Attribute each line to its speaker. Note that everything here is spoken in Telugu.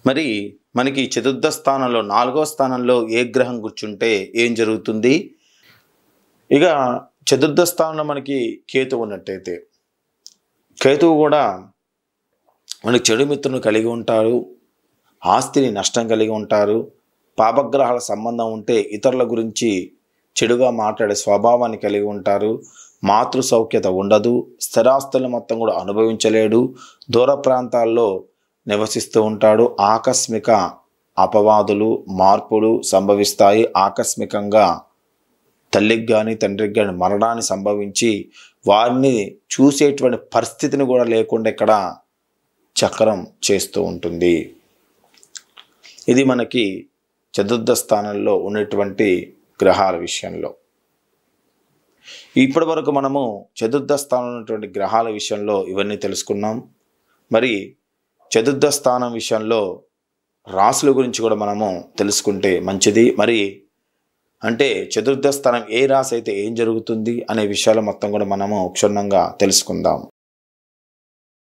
Speaker 1: మరి మనకి చతుర్థ స్థానంలో 4వ స్థానంలో ఏ గ్రహం కూర్చుంటే ఏం జరుగుతుంది? ఇక చతుర్థ స్థానంలో మనకి కేతువు ఉన్నట్టయితే, కేతువు కూడా మనకి చెడు మిత్రులను కలిగి ఉంటారు, ఆస్తిని నష్టం కలిగి ఉంటారు, పాపగ్రహాల సంబంధం ఉంటే ఇతరుల గురించి చెడుగా మాట్లాడే స్వభావాన్ని కలిగి ఉంటారు, మాతృ సౌఖ్యత ఉండదు, స్థిరాస్తులను మొత్తం కూడా అనుభవించలేడు, దూర ప్రాంతాల్లో నివసిస్తూ ఉంటాడు, ఆకస్మిక అపవాదులు మార్పులు సంభవిస్తాయి, ఆకస్మికంగా తల్లికి కానీ తండ్రికి కానీ మరణాన్ని సంభవించి వారిని చూసేటువంటి పరిస్థితిని కూడా లేకుండా ఇక్కడ చక్రం చేస్తూ ఉంటుంది. ఇది మనకి చతుర్థ స్థానంలో ఉన్నటువంటి గ్రహాల విషయంలో. ఇప్పటి వరకు మనము చతుర్థ స్థానంలో ఉన్నటువంటి గ్రహాల విషయంలో ఇవన్నీ తెలుసుకున్నాం. మరి చతుర్థ స్థానం విషయంలో రాశుల గురించి కూడా మనము తెలుసుకుంటే మంచిది. మరి అంటే చతుర్థ స్థానం ఏ రాశి అయితే ఏం జరుగుతుంది అనే విషయాలు మొత్తం కూడా మనము క్షుణ్ణంగా తెలుసుకుందాం.